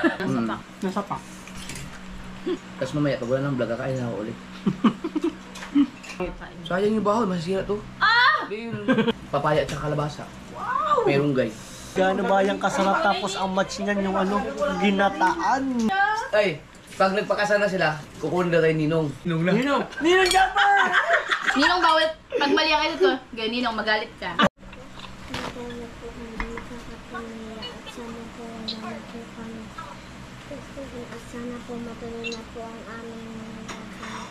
Nasapak. Nasapak. Tapos mamaya, pag wala ng vlog, kakain na ako ulit. Sayang yung baho, masisira to. Papaya at saka kalabasa. Wow! Merong guys. Gano'n ba yung kasarap tapos ang match niyan yung ano, ginataan. Ay, pag nagpakasal na sila, kukunin na tayo Ninong. Ninong na. Ninong! Ninong Japper! Ninong bawal, pag mali ang ito, gaya Ninong, magalit ka. Sana po matuloy na po ang aming lahat.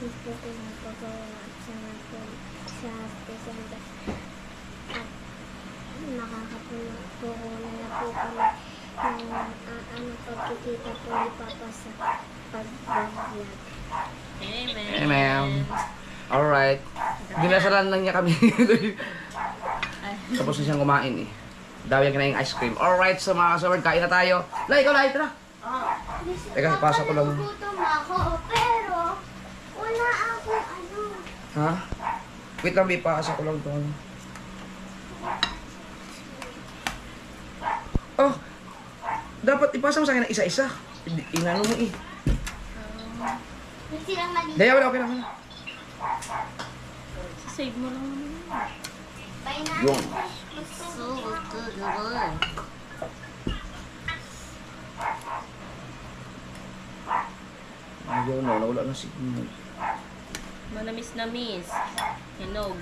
Gusto ko na po at sana po sa December. At makakapulong po na po kami ng pagkikita po ni Papa sa pag-vlog. Amen. Alright. Dinasalan lang niya kami. Tapos na siyang kumain eh. Dami ka na yung ice cream. Alright, so mga kasawad, kain na tayo. Lai, ikaw Lai, tara. Teka, pasok ko lang. Nagutom ako, pero wala akong ano. Ha? Wait lang, ipasok ko lang ito. Oh! Dapat ipasa mo sa akin ng isa-isa. Inano mo eh. Hindi silang mali. Daya, wala, okay lang. Save mo lang naman. Yung. So good. Ayaw na, nawala na signal. Manamis-namis. Hinog.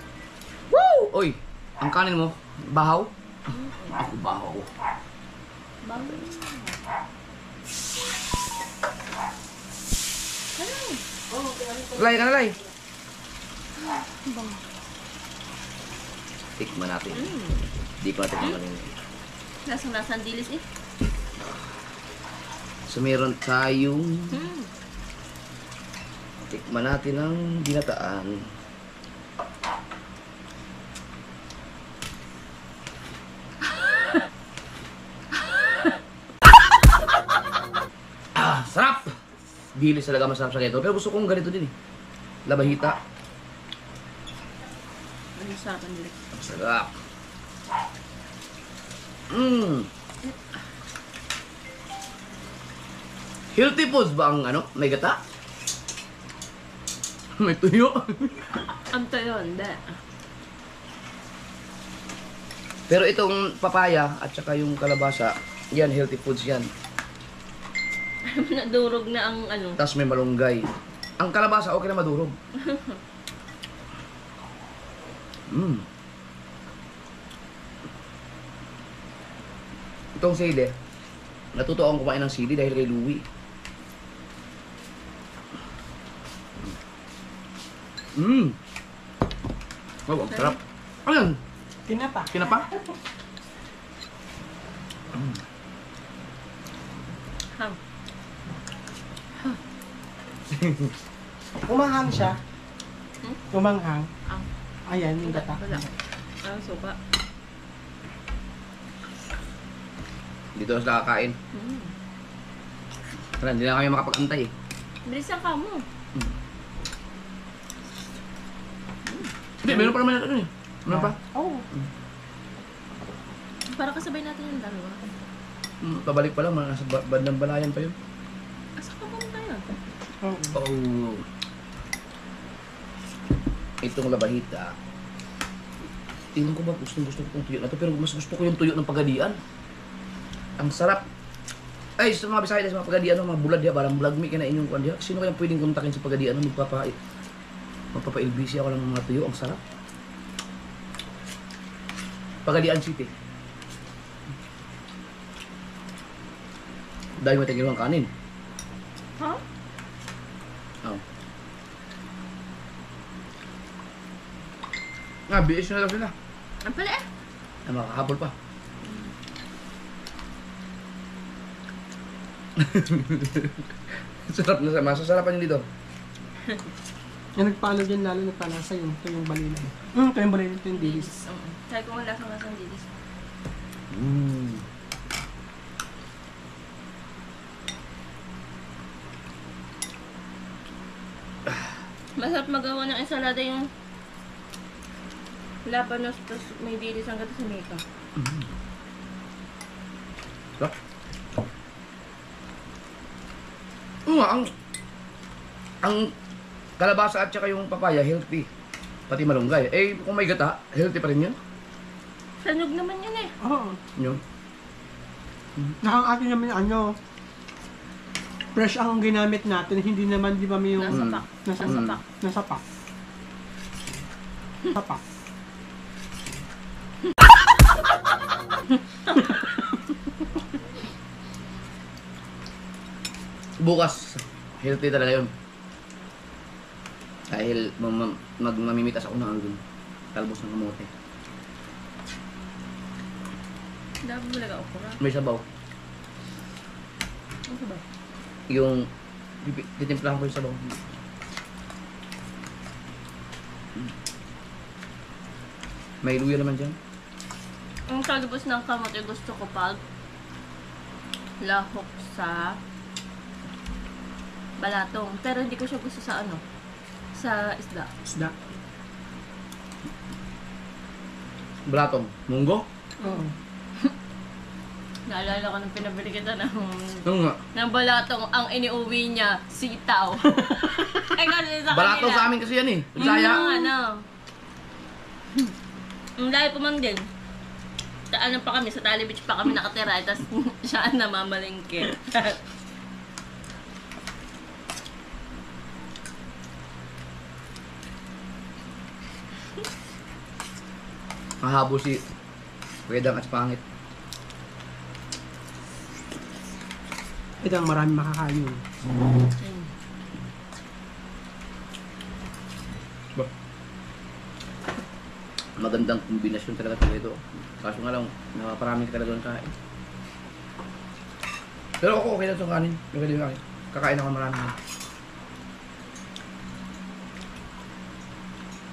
Woo! Oy, ang kanin mo, bahaw? Ako bahaw. Bago. Lai ka na, Lai. Tikman natin. Di ko natin kanina. Lasang-lasang dilis eh. So meron tayong tikman natin ang ginataan. Sarap! Dilis talaga masarap sa ganito. Pero gusto kong ganito din eh. Labahita. Ano sarap ang dilis? Sarap. Healthy foods ba ang ano? May gata? May tuyo? Ang tayo, hindi. Pero itong papaya at saka yung kalabasa, yan, healthy foods yan. Nadurog na ang ano. Tapos may malunggay. Ang kalabasa, okay na madurog. Itong sili, natuto akong kumain ng sili dahil kay Louie. Oh, ang sarap. Ano yan? Tinapa. Kinapa? Hang. Umanghang siya. Umanghang. Ang. Ayan, yung gata. Wala. Ang suka. Dito na sila kakain. Tara, hindi na kami makapag-antay eh. Bilisan ka mo. Hindi, meron pa naman ito eh. Meron pa? Oo. Para kasabay natin yung dalawa. Pabalik pa lang, nasa bandang balayan pa yun. Asa ka ba tayo? Oh. Itong labahita. Tingnan ko ba, gusto ko itong tuyo na to, pero mas gusto ko yung tuyo ng pagadian. Ang sarap. Ay, sa mga Bisaya, sa mga pagadian, mga bulad diya, parang vlog me ka na inyong kuwan diya. Sino kayang pwedeng kontakin sa pagadian? Magpapa-LBC ako ng mga tuyo, ang sarap. Pagadian City. Dahil mo tingin ang kanin. Ha? Oh. Nga, BS na lang sila. Ang pala eh. Ay, makakahabol pa. Sarap na sa masa. Sarapan nyo dito. Yung nagpalo dyan, lalo nagpalasa yung ito yung balina. Ito yung balina, ito yung dilis. Sabi ko wala kang lasang dilis. Masarap magawa ng ensalada yung labanos plus may dilis ang gata sa meka. Sarap. Oo nga, ang kalabasa at saka yung papaya, healthy. Pati malunggay. Eh, kung may gata, healthy pa rin yun. Sanog naman yun eh. Oo. Yun. Nakang atin naman ano, fresh ang ginamit natin, hindi naman di ba may yung Nasa pack. nasa Nasa Mm. pack. nasa pack. Nasa pack. Bukas, healthy talaga yun. Dahil mamimitas ako ng anggun. Talbos ng kamote. Dami mo laga okra. May sabaw. Ano ba? Yung titimplahan ko yung sabaw. May luya naman dyan. Ang talbos ng kamote gusto ko pag lahok sa balatong. Pero hindi ko siya gusto sa ano, sa isda. Isda. Blatong. Munggo? Oo. Naalala ko nung pinabili kita Oo nga. ng balatong, ang iniuwi niya, sitaw. Ay, kasi sa Balato kanila. sa amin kasi yan eh. Yung Bisaya. mga ano. Ang layo pa man din. Sa ano pa kami, sa Tali Beach pa kami nakatira. Tapos siya ang namamalengke. Mahabo si Wedang at Pangit. Ito ang marami makakain. Ba? Magandang kombinasyon talaga ito. Kaso nga lang, napaparami ka talaga ng kain. Pero ako okay lang sa kanin. Okay din kanin. Kakain ako marami.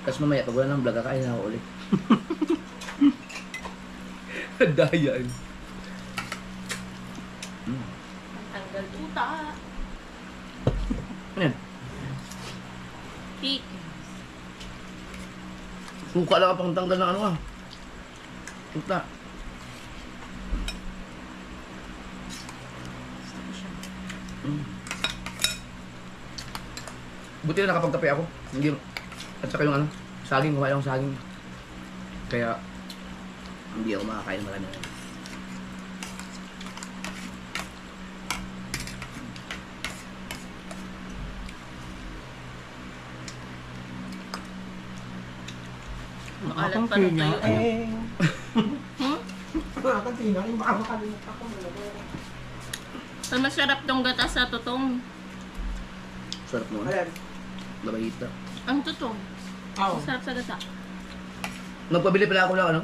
Tapos mamaya, pag wala ng vlog, kakain na ako ulit. Daya eh. Tanggal tuta. Ano yan? Tik. Suka lang ang pangtanggal ng ano ah. Tuta. Buti na nakapagkape ako. Hindi, at saka yung ano, saging, kumain akong saging. Kaya, hindi ako makakain marami. Maalat Akong pa rin kinain. kayo. Hmm? Akong kinain. Baka makalimutan ko. So, masarap tong gata sa tutong. Sarap mo. Ayan. Labahita. Ang tutong. Oo. Masarap sa gata. Nagpabili pala ako lang ano.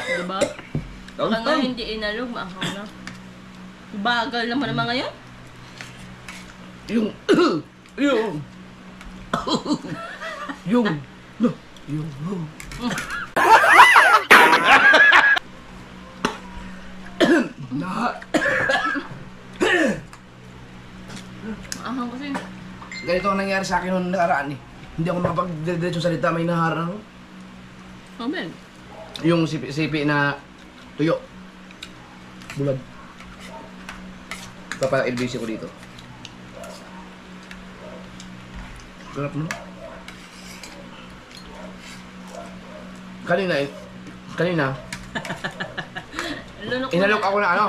Diba? Baka nga hindi inalog, maahaw na. Bagal naman ang mga yan. Yung yung yung no, yung na Maahaw kasi. ganito ang nangyari sa akin noong nakaraan eh. Hindi ako makapag-diretso salita, may naharang ako. Oh, Ben. Yung sipi na tuyo. Bulag. Papa-LBC ko dito. Sarap mo. Kanina, Lunok mo inalok na. ako na ano.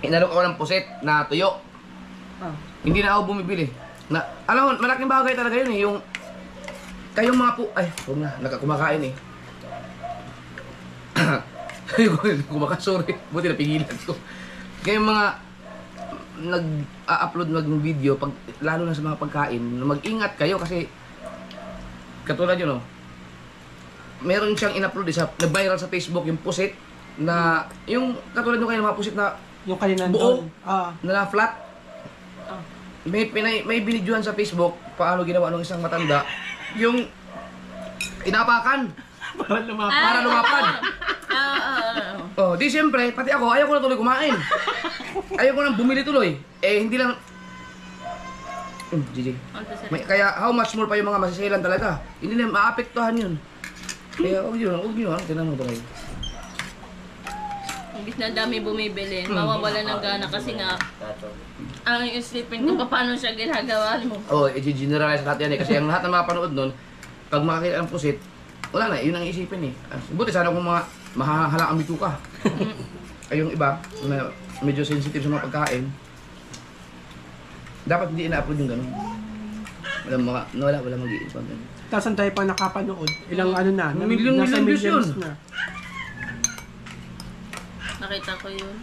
Inalok ako ng puset na tuyo. Ah. Hindi na ako bumibili. Na, alam mo, malaking bagay talaga yun eh. Yung, kayong mga ay, huwag na, nakakumakain eh. Ayun, sorry. Buti napigilan ko. Kayong mga nag-upload ng video, pag, lalo na sa mga pagkain, mag-ingat kayo kasi katulad yun, no? Meron siyang in-upload sa, nag-viral sa Facebook yung pusit na, yung katulad nyo kayo ng mga pusit na Yung kanina buo, doon. Ah. na flat. Oh. May binidyohan sa Facebook paano ginawa ng isang matanda yung inapakan Para lumapit. para lumapad. Oh, di siyempre, pati ako, ayaw ko na tuloy kumain. Ayaw ko nang bumili tuloy. Eh, hindi lang... GG. Kaya, how much more pa yung mga masisilan talaga. Hindi na maapektuhan yun. Kaya, huwag yun, tinanong ko kayo. Imbis na dami bumibili, mawawala ng gana kasi nga ang isipin ko paano siya ginagawa mo. Oo, i-generalize lahat yan eh. Kasi ang lahat ng mga panood nun, pag makakita ng pusit, wala na, yun ang isipin eh. Buti sana kung mga mahahala ang bituka. Ay yung iba, na medyo sensitive sa mga pagkain, dapat hindi ina-upload yung gano'n. Wala mag-iisip pag gano'n. Tapos ang tayo pa nakapanood. Ilang ano na. Million views yun. na. Nakita ko yun.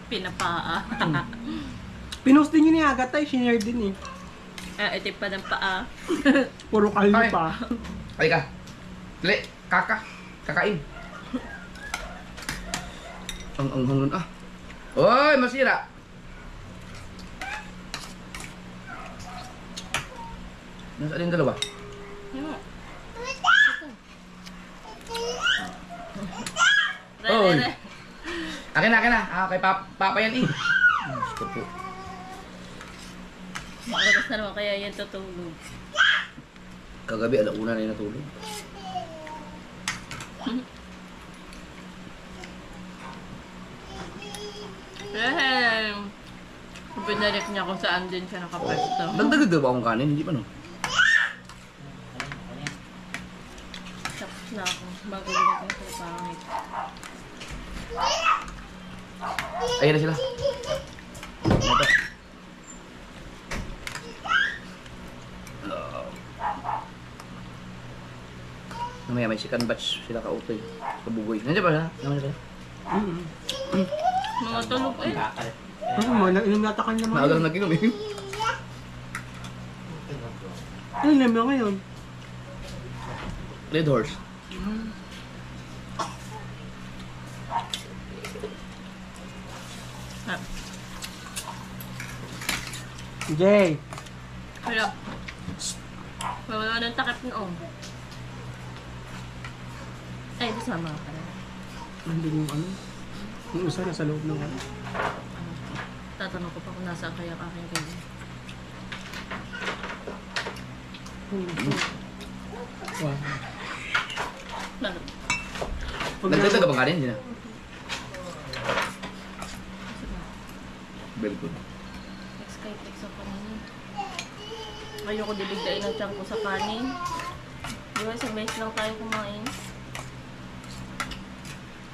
Pinapaa. Pinost din yun ni Agatha, shinare din eh. Itip pa ng paa. Puro kalyo Ay. pa. Ay ka. Dali, kakain. Ang nun ah. Oy, masira. Nasaan yung dalawa? Oy. Akin na. Kay Papa yan eh. Gusto po. Makalas na naman kaya yan tutulog. Kagabi, alauna na yung natulog. Binalik niya kung saan din siya nakapwesto. Nagdagdag ba akong kanin? Hindi pa no? Tapos na ako. Bago binalik niya sa pangit. Ayan na sila. Mata. Mamaya may second batch sila ka-utoy. Kabugoy. Nandiyan ba na? Naman sila? Mga tulog eh. Inom nata ka naman. Maagang nag-inom eh. Ano inom mo ngayon? Red Horse. Jay. Wala. Wala ng takip noon. Ay, kasama ka na. Nandun yung ano. Yung isa nasa loob ng ano. Tatanong ko pa kung nasaan kaya ang aking kayo. Wow. Bakit? Nagdagdag ka bang kanin? Hindi na. Very good. Text ako kanina. Ayoko dibigdain ang tiyan ko sa kanin. Di ba, sa mess lang tayo kumain.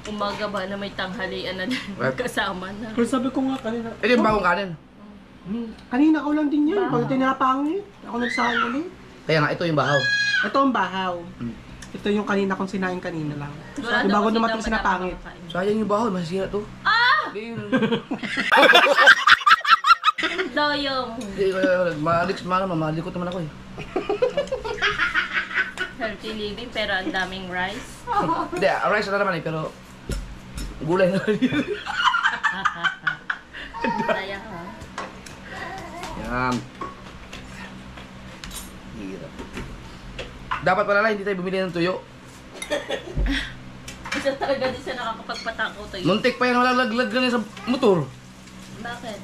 Umaga ba na may tanghalian na din kasama na. Pero sabi ko nga kanina. Ito yung bagong kanin. Kanina ko lang din yan. Pag tinapangit. Ako nagsahan ulit. Kaya nga, ito yung bahaw. Ito ang bahaw. Ito yung kanina kong sinain kanina lang. Wala Di daw bago kasi dumating dapat sinapangit. nakakakain. Sayang yung bahaw, masisira to. Ah! Hindi yun. Doyong. Hindi, mamalikot naman ako eh. Healthy living pero ang daming rice. Hindi, rice na naman eh, pero gulay na rin yun. Kaya ha. Yan. Hirap. Dapat pala hindi tayo bumili ng tuyo. Isa talaga din siya nakakapagpatakaw tayo. Muntik pa yan, walang laglag ganyan sa motor. Bakit?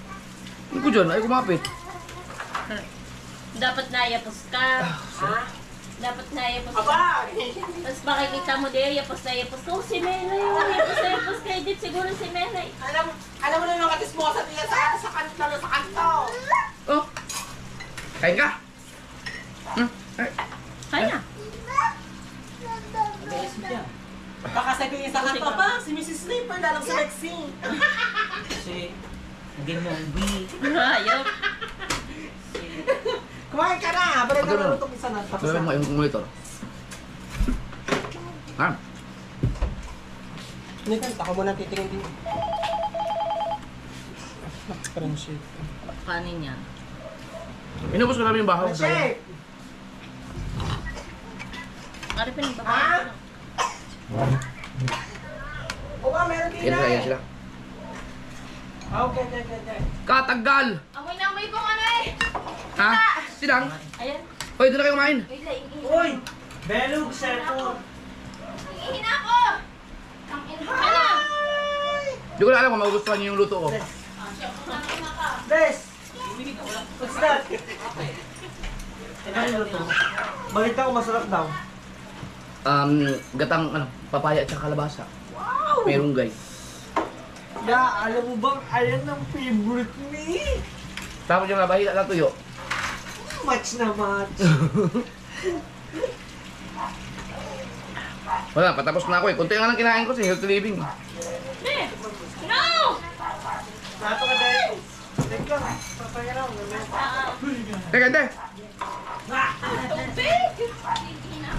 Ano ko dyan? Ay, kumapit. Dapat nayapos ka. Ha? Dapat nayapos ka. Tapos makikita mo din, yapos na yapos ko. Si Menay, yapos na yapos ka. Edit siguro si Menay. Alam mo na mga katismosa niya sa kanto. Oh. Kain ka. Ay. Kaya. Baka sabihin sa kanto pa, si Mrs. Slipper lalang sa Lexing. Kasi, naging movie. Ayop. Kumain ka na, pero Ano na? naluto isa na. Tapos Sabi mo na. yung monitor. Ha? Hindi ka, ako muna titingin din. Friendship. Kanin yan. Inubos ko namin yung bahaw. Shake! Ari pa nang Ha? baka. O ba, meron din Yan sila, yan sila. Okay. Katagal! Amoy na amoy kong ano eh. Ha? Sidang? Ayan. Hoy, doon na kayo kumain. Wait lang. Uy! Belug, cellphone. Iihin ako. Ang ina. Hindi ko na alam kung magugustuhan niyo yung luto ko. Des! What's that? Ano yung luto? Balita ko masarap daw. Gatang papaya at saka kalabasa. Wow! Merong guy. Ya, alam mo bang ayan ang favorite ni? Tapos yung nabahita na tuyo. Match na match. Wala, patapos na ako eh. Kunti nga lang kinain ko sa healthy living. Eh! No! Nato ka dahil. Teka, papayaraw. Teka, hindi.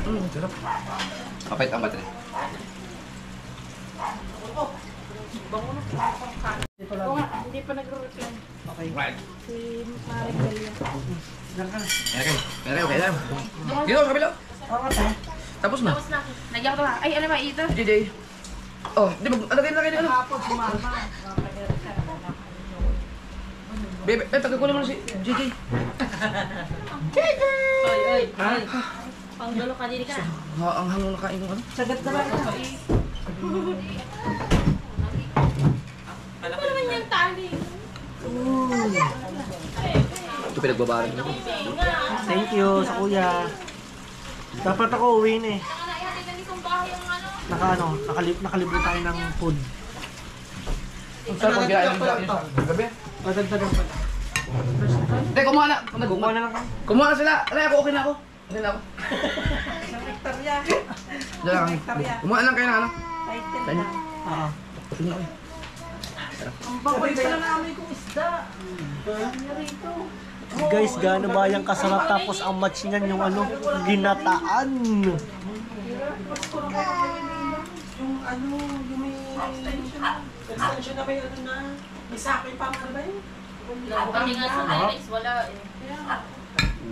Tubig! Sarap. Kapait ang battery. Hindi pa nagre-reply. Right. Si Maring Delia. Kaya kayo. Dito, sa kabila. Tapos na. Tapos na. Nagyan ko na. Ay, alam mo, ito. JJ. Oh, di ba? Alagay. Hapon si Mama. Bebe, tagakunin mo na si JJ. Oy, oy, oy. Pangdulo ka, dili ka. Ang hangong nakain ko ano? Sagat na lang ito. Ano naman yung tali? Ito pinagbabaran ko. Thank you sa kuya. Dapat ako uwi na eh. Nakalibot tayo ng food. Ang sarap ang kinain ng gabi. Madagdagan pala. Hindi, kumuha na. Kumuha na lang kami. Kumuha na sila. Alay ako, okay na ako. Okay na ako. Isang hektarya. Diyan lang. Kumuha lang kayo na ano. Title Kanya. na. Oo. Pusin na kayo. Ang baboy pala namin kong isda. Rito. Guys, gaano ba yung kasarap tapos ang match niyan yung ano, ginataan. Yung ano, yung may extension na may ano na. May sakay pa mga ba yun? Pati nga sa Tyrex, wala eh.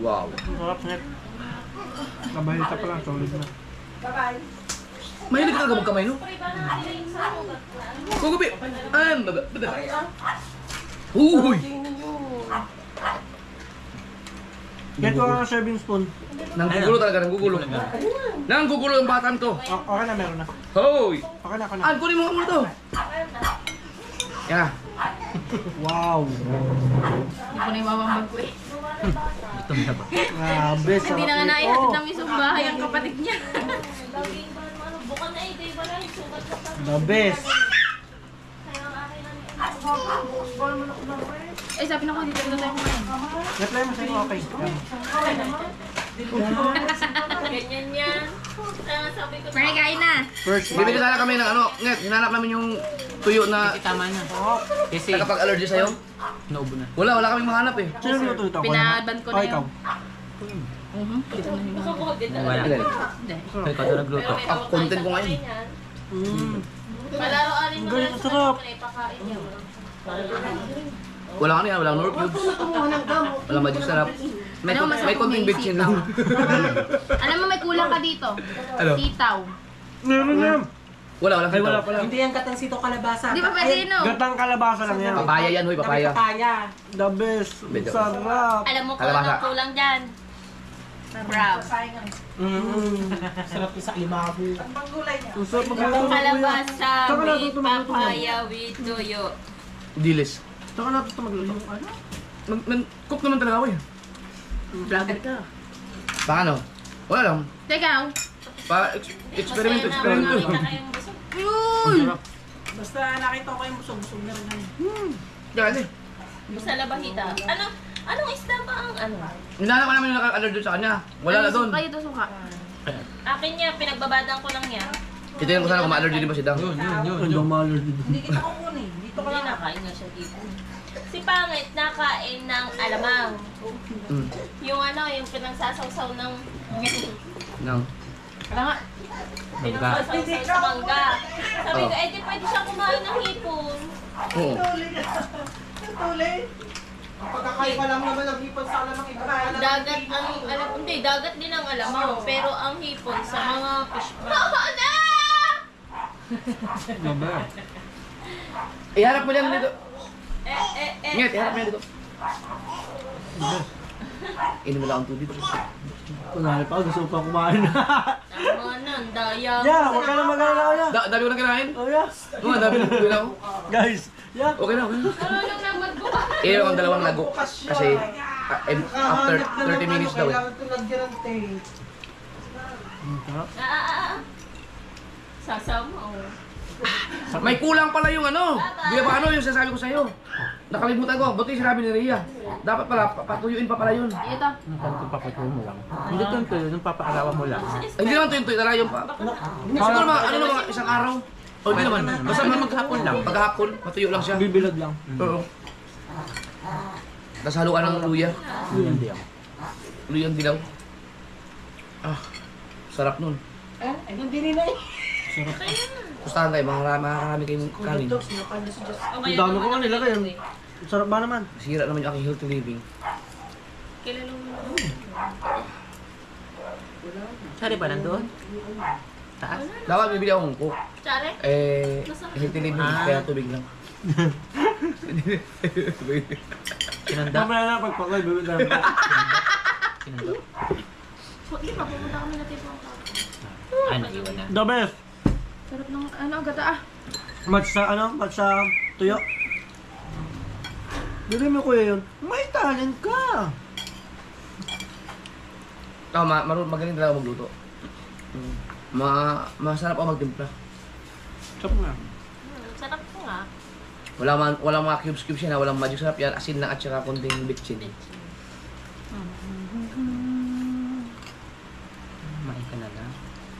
Wow. Sarap net. Kabalita pa lang, solid na. Bye-bye. Mahilig ka magkamay, no? Pre, ba na nila yung sa ugat na ano? Kugubi. Uy! Get ko ng serving spoon. Nanggugulo talaga, nanggugulo. Nanggugulo yung batang to. Okay na, meron na. Hoy! Okay na, ako na. An, kunin mo muna to. Yan na. Wow. Hindi ko na iwawambag ko eh. Grabe, sarap Hindi na nga nito. naihatid ng isang bahay ang kapatid niya. Bukan na eh, di ba lang? Sugat sa The best. Kaya ang akin eh, sabi na ko, dito na tayo kumain. Reply mo sa'yo, okay. Ganyan yan. Kaya sabi ko, Mary, kain na. First Bibili bite. sana kami ng ano, Net, hinanap namin yung tuyo na Tama na. Kasi nakapag-allergy sa'yo. naubo na. Wala kaming mahanap eh. Sino niluto ito? Pinaban ko na Oh, ikaw. Nakabukod na. Wala. Hindi. Ikaw ikaw na nagluto. Ang content ko ngayon. Palaro-arin mo Galing, lang sa sarap. kanya, ipakain niya. Walang ano yan, walang nor cubes. Walang magic sarap. May, Ano, masarap may konting kumain bitchin sitaw. lang. Alam mo, may kulang ka dito. Ano? Sitaw. Meron yan. Walang Ay, wala sitaw. pala. Hindi yan katansito kalabasa. Di ba pwede no? Gatang kalabasa lang yan. Papaya yan, hoy, papaya. Papaya. The best. Medyo. Sarap. Alam mo kung Kalabasa. anong kulang dyan. Brown. Sayang. Sarap isa limabo. Ang panggulay niya. Ang sarap magluto ng kuya. Kalabasa Saka with natuto magluto yan. papaya with toyo. Dilis. Saka natuto magluto. Cook naman talaga ako eh. Vlogger ka. Baka ano? Wala lang. Teka. Experiment. Nakita kayong busog. Yun! Basta nakita ko yung busog-busog na rin. Yan eh. Sa labahita. Anong isda ba ang ano? Hinanap ka namin yung naka-allergy sa kanya. Wala na doon. Kayo doon suka. Akin niya, pinagbabadan ko lang yan. Titignan ko sana kung ma-allergy din ba si Dang. Ang damalor dito. Hindi kita kukunin. Dito ka Hindi lang. nakain na siya dito. Si Pangit nakain ng alamang. Mm. Yung ano, yung pinagsasawsaw ng... Nang. Ano nga? Pinagsasawsaw sa mangga. Sabi ko, eh di pwede siya kumain ng hipon. Oo. Tuloy. Ang pagkakaiba lang naman ng hipon sa alamang iba. Dagat ang alam, hindi, dagat din ang alamang. Pero ang hipon sa mga fish pond. Iharap mo yan dito. Eh. Nget, iharap mo yan dito. Inom na lang ang tubig. Kunwari pa, gusto ko pa kumain. Tama na, ang daya. Yeah, huwag ka na mag-alala ko na. Dami ko na kinain. Oh yeah. Oo, dami ko na kinain. Guys, yeah. Okay na, okay na. Ano nang magbukas? Iyon ang dalawang lago. Kasi after 30 minutes daw eh. Kailangan ito lagyan ng tape. Sasama oh. May kulang pala yung ano. Di ba ano yung sasabi ko sa'yo? Nakalimutan ko. Buti sinabi ni Rhea. Dapat pala, patuyuin pa pala yun. Ito. Kung papatuloy mo lang. Hindi ito yung tuyo, nung papaarawan mo lang. Ay, hindi naman tuyuin talaga yung pa. Siguro mga, ano na mga isang araw. O hindi naman. Basta maghapon lang. Paghapon, matuyo lang siya. Bibilad lang. Oo. Tapos haluan ng luya. Hindi ako. Luyang dilaw. Ah, sarap nun. Hindi rin na eh. Pustahan tayo, makakarami kayong kanin. Ang dami ko nga nilagay. Ang sarap ba naman? Sira naman yung aking healthy living. Kilala mo. Sari ba nandun? Taas? Dapat bibili akong coke. Tsare? Healthy living, kaya tubig lang. Sinanda? Mamaya na pagpakay, bibili tayo. Sinanda? Hindi pa, pumunta kami na tipo. Ay, naiwan na. The best. Sarap ng ano, gata ah. Matcha tuyo. Bili mo kuya yun. May talent ka. Magaling talaga magluto. Masarap ako magtimpla. Sarap nga. Sarap ko nga. Walang mga cubes yan, walang magic sarap yan. Asin lang at saka konting bitchin. Kumain ka na lang.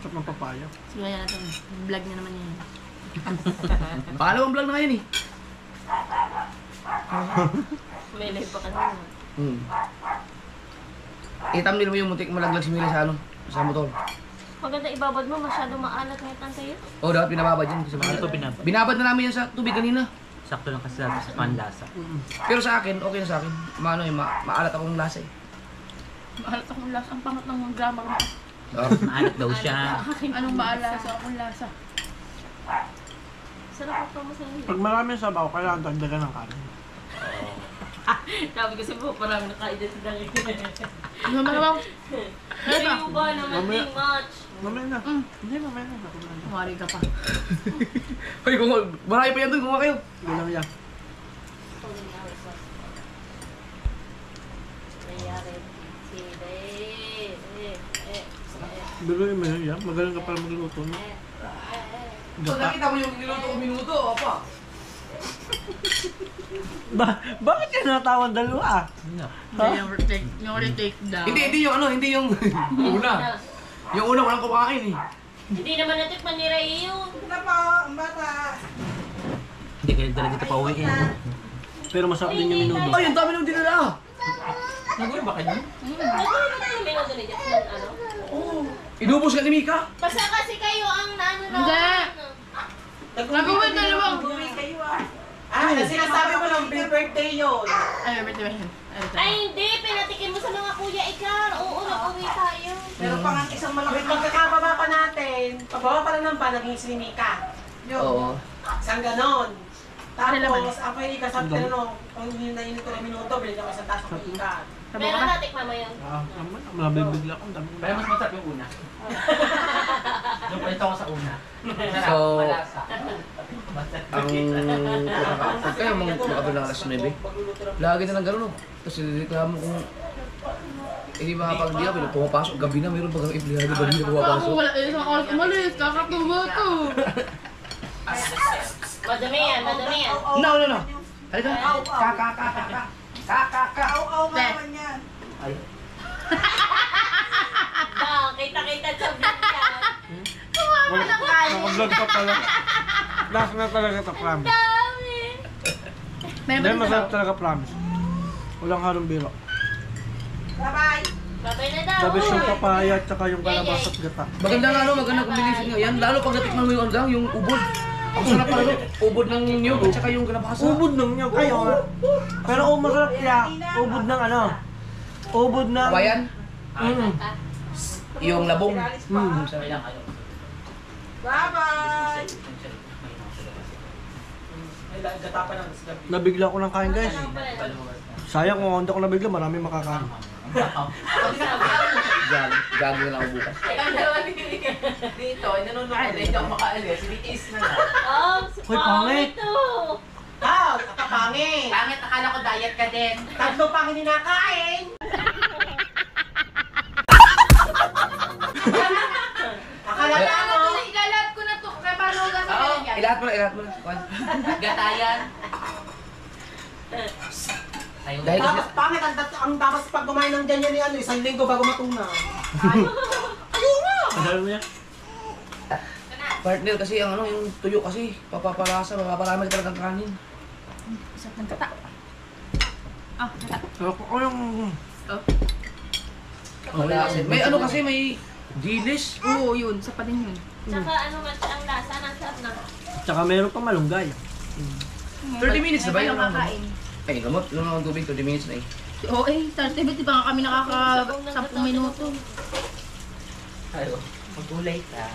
Sarap ng papaya. Sige na natin. Vlog na naman yan. Pangalawang vlog na ngayon eh. May live pa kanina. Thumbnail mo yung muntik malaglag si Mila sa motor. Maganda ibabad mo, masyado maalat ngayon tayo. Oo, dapat binababad yan kasi maalat. Ito binabad. Binabad na namin yan sa tubig kanina. Sakto lang kasi sa panlasa. Pero sa akin, okay na sa akin. Maalat akong lasa eh. Maalat akong lasa. Ang pangat ng grammar mo. Maalat daw siya. Anong maalasa akong lasa? Sarap ako mo sa inyo. Pag marami sabaw, kailangan dagdagan ng kanin. Sabi kasi po, parang nakaida sa dangin. Ano ba? Ayaw ba na mating much? Mamaya na. Hindi, mamaya na. Kumari ka pa. Hoy, marami pa yan doon, kumuha kayo. Hindi lang yan. Nangyari. Biluin mo yan. Magaling ka pala magluto. No? So, nakita mo yung niluto ko minuto, apa? Bakit yan natawan dalawa? No. Yung retake down. Hindi yung una. Yung una, walang kumakain eh. Hindi naman natikman ni Ray yun. Ito po, ang bata. Hindi kayo dala dito pa uwi eh. Pero masarap din yung minudo. Ay, ang dami nung dinala. Nagulo ba kayo? Nagawin mo tayo yung minuto ni Jeff ng ano? Inubos ka ni Mika. Basta kasi kayo ang naano na. Nag-uwi dalawang. Nag-uwi kayo kasi sinasabi mo lang, birthday yun. Ay hindi, pinatikin mo sa mga kuya Ikar. Oo, nag-uwi tayo. Pero pa nga isang malaki. Pagkakababa pa natin, pababa pa lang ng pa, naging sinimika. Oo. Isang ganon. Tapos, ako yung ikasabi ko no, kung hindi na yun ito na minuto, bilhin ako isang taso ng ikan. Pero natikman mo yun. Malabibigla ko. Dami. Pero mas masarap yung una. Yung palito ko sa una. So, pag kayo makabila alas 9, lagi na lang gano'n. Tapos reklamo kung hindi makapag-dia, pumapasok. Gabi na, mayroon pag empleyado, gabi na pumapasok. Wala, isang oras umalis, kakatuwa to. Madami yan, madami yan. No. Halika. Kaka. Au-au nga naman yan. Kita sa vlog yan. Naka-vlog pa pala. Last na talaga ito, promise. Dami. Hindi, masarap talaga, promise. Walang harong biro. Bye-bye. Babay na daw. Sabi yung papaya at saka yung kalabasa at gata. Magandang combination nyo. Yan, lalo pag natikman mo yung ano lang, yung ubod. Ang sarap pala doon. Ubod ng niyog at saka yung kalabasa. Ubod ng niyog. Ay, oo nga. Pero masarap kaya, ubod ng ano? Ubod ng... Kawayan, Mm. yung labong. Bye-bye. Nabigla ko ng kain, guys. Sayang kung hindi ako nabigla, marami makakain. Gago na lang ako bukas. Dito, nanonood ko na, hindi ako makaalis. Bitis na lang. Oh, Hoy, pangit. Kapangin. Pangit, akala ko diet ka din. Tatlo pang hinakain. Akala mo. Ilalat ko na to. Kaya paano ka sa Oo. kanya? Gatayan. Ilahat mo na. Gatayan. Ayaw. Dahil kasi, Tapos pangit, ang tapos pag kumain ng ganyan ni ano, 1 linggo bago matunaw. Alam mo yan? partner kasi ang ano, yung tuyo kasi, papapalasa, papaparami ka talagang kanin. Isap ng gata. Ah, gata. Ako yung... Wala kasi. May ano kasi, may dilis. Oo, yun. Sa pa din yun. Tsaka ano man siya ang lasa, nasarap na. Tsaka meron pang malunggay. 30 minutes na ba yun? Nakakain. Ay, gamot. Ilang naman tubig, 30 minutes na eh. Oo eh, 30 minutes, di ba nga kami nakaka-10 minuto. Ayaw. Magulay ka.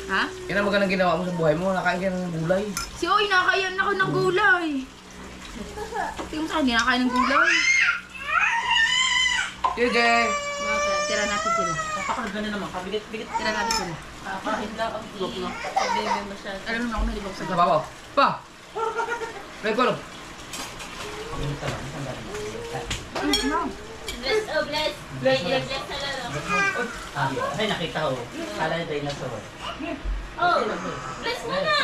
Ha? Yan ang magandang ginawa mo sa buhay mo, nakain ka ng gulay. Si Oy, nakakain ako ng gulay. Tingnan mo sa akin, nakakain ng gulay. Sige! Tira natin sila. Napakalaga na naman. Kabilit-bilit. Tira natin sila. Kahit lang ang sabihin mo siya. Alam mo na ako may libang sa Sa baba. Pa! May kolong. Bless, oh bless. Bless sa lalo. Ay, nakita ko. Kala yung dinosaur. Oh, bless mo na.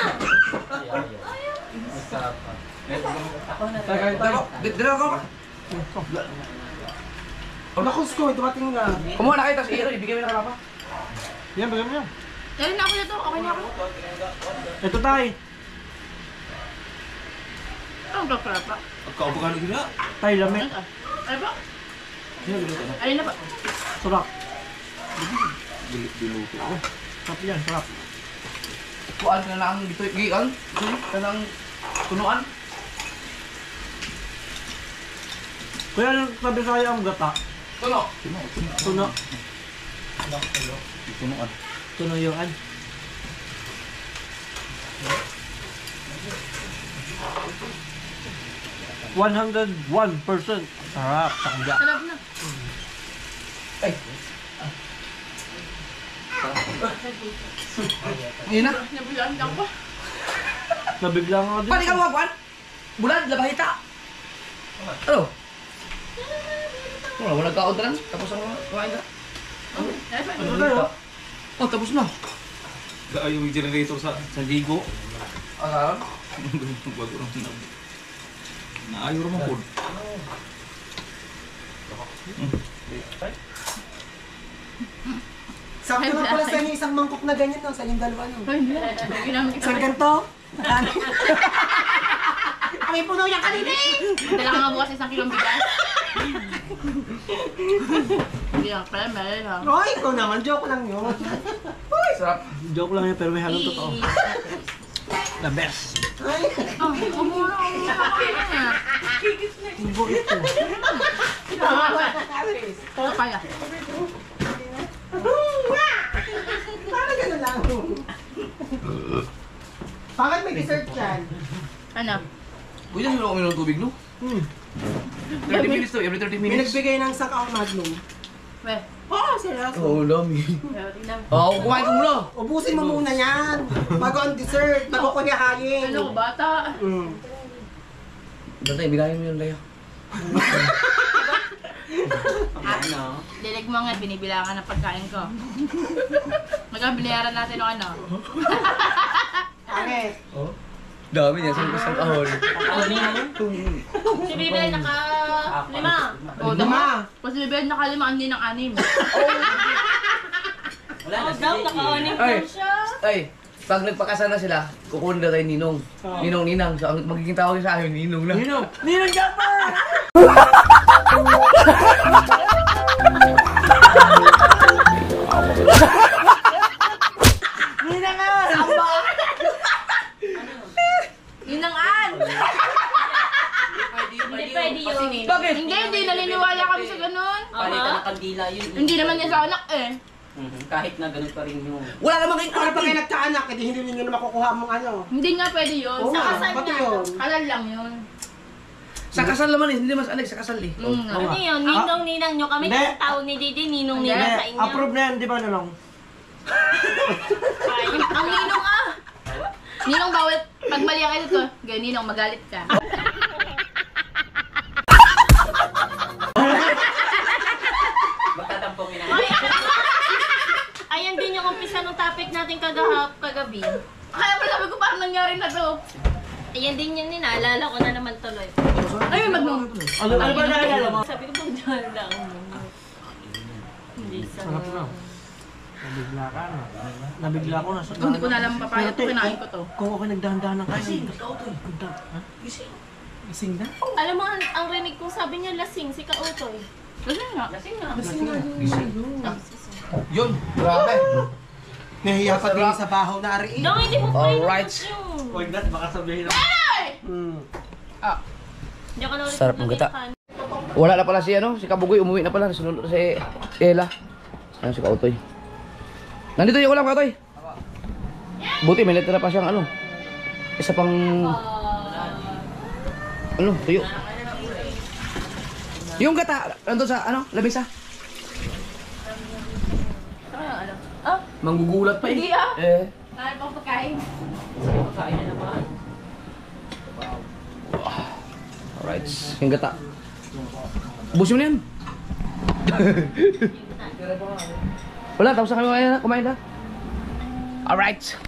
Ayaw. Masarap pa. Ako na. Dito ako. Nakus ko, dumating na. Kumuha na kayo, tapos ibigay mo na kay Papa. Yan, bagay mo yan. Dali na ako na to, okay na ako. Ito tayo. Ang kakara pa. Pagkaupo ka na gina. Tayo, lamig. Ay ba? Alin na ba? Sarap. Biluto. Sarap yan, sarap. Kuhaan ka na lang dito, gikan. Ka ng tunuan. Kaya nang sabi sa'yo ang gata. Tuno. Tuno. Tunuan. Tuno yung ad. %101%. Sarap. Sakda. Sarap na. Ay. Ngayon na. Nabulaan lang ko. Nabigla nga din. Pwede ka mga kuhaan? Bulan, labahita. Ano? Wala kaon na lang. Tapos ang kumain ka. Ito tayo. Oh, tapos na. Gaya yung generator sa ligo. Asaran? Bago lang sinabi. Naayaw naman po. Sakto na pala sa inyo isang mangkok na ganyan, no? Sa inyong dalawa, no? Ay, hindi namin Isang ganito. Kami puno niya kanina eh! Dala ka nga bukas 1 kilong bigas. Hindi lang pala, meron lang. Roy, ikaw naman. Joke lang yun. Uy, sarap. Joke lang yan pero may halong totoo. The best. Ay, Oh, umuro na. Ibo ito. Ito kaya. parang gano'n lang. Bakit may dessert yan? Ano? Uy, dyan sila uminom ng tubig, no? 30 minutes to, every 30 May minutes. nagbigay ng sakaw magnum. Weh. Oo, seryoso. Oo, dami. Pero tingnan. Oo, kumain ka muna. Ubusin mo muna yan. Bago ang dessert. Bago ko niyahayin. Ano ko, bata? Basta, ibigayin mo yun, Lea. Ano? Dilig mo nga, binibilangan ng pagkain ko. Magkabiliyaran natin o ano. Bakit? Dami niya, sang kahon. Si Bibel naka-5. O, Lima. Pas si Bibel naka-5, ang din ng 6. Wala na. Daw, naka-6 Ay. daw siya. Ay, pag nagpakasal na sila, kukunin na tayo Ninong. Ninong. So, ang magiging tawag sa akin, Ninong na. Ninong! Ninong Jumper! Ninang nga! Ninang An! Hindi pwede yun. Bakit? Hindi naniniwala kami sa ganun. Palitan ng kandila yun. Hindi naman niya sa anak eh. Kahit na ganun pa rin yung... Wala namang kayong Para anak pag kayo eh. nagkaanak, edi hindi ninyo na makukuha mong ano. Hindi nga pwede yun. Oo Sa nga, kasal pati nga. yun. Halal lang yun. Sa kasal naman eh, hindi mas anak sa kasal eh. Ano yun? Ninong-ninang nyo kami. Hindi. Ang tawag ni Didi, ninong-ninang sa inyo. Approve na yan, di ba Nalong? Ang ninong ah! Ninong bawal, pag mali ang edit ko, gaya ninong, magalit ka. Magtatampongin ang... Ayan din yung umpisa ng topic natin kagabi. Kaya pala sabi ko parang nangyari na to. Ayan din yun, naalala ko na naman tuloy. Ay, Ano ba naalala mo? Sabi ko pag dyan lang. Hindi sa... Sarap na. Nabigla ka na. Nabigla ko na. Hindi ko na alam papaya to, kinain ko to. Kung ako nagdahan-dahan ng kain. Gising, ikaw to eh. Gising. Ising na? Alam mo, ang rinig kong sabi niya lasing, si Kautoy. Lasing nga. Lasing nga. Yun, grabe. Nahiya pa din sa bahaw na ari. Dong, hindi mo pa Alright. yung... Huwag na, baka sabihin na. Hindi ako na ulit Sarap ng gata. nabihan. Wala na pala si ano, si Kabugoy, umuwi na pala. Sunod si Ella. Ano si Kautoy. Nandito yung ulam, Kautoy. Buti, may letera pa siyang ano. Isa pang... Ano, tuyo. Yung gata, nandun sa ano, labisa. Ano? Ah, Manggugulat pa eh. hindi ah. Eh. Kaya pang pagkain. Pagkain na naman. Alright, yung gata. Ubusin mo na yan. Wala, tapos na kami kumain na. Alright.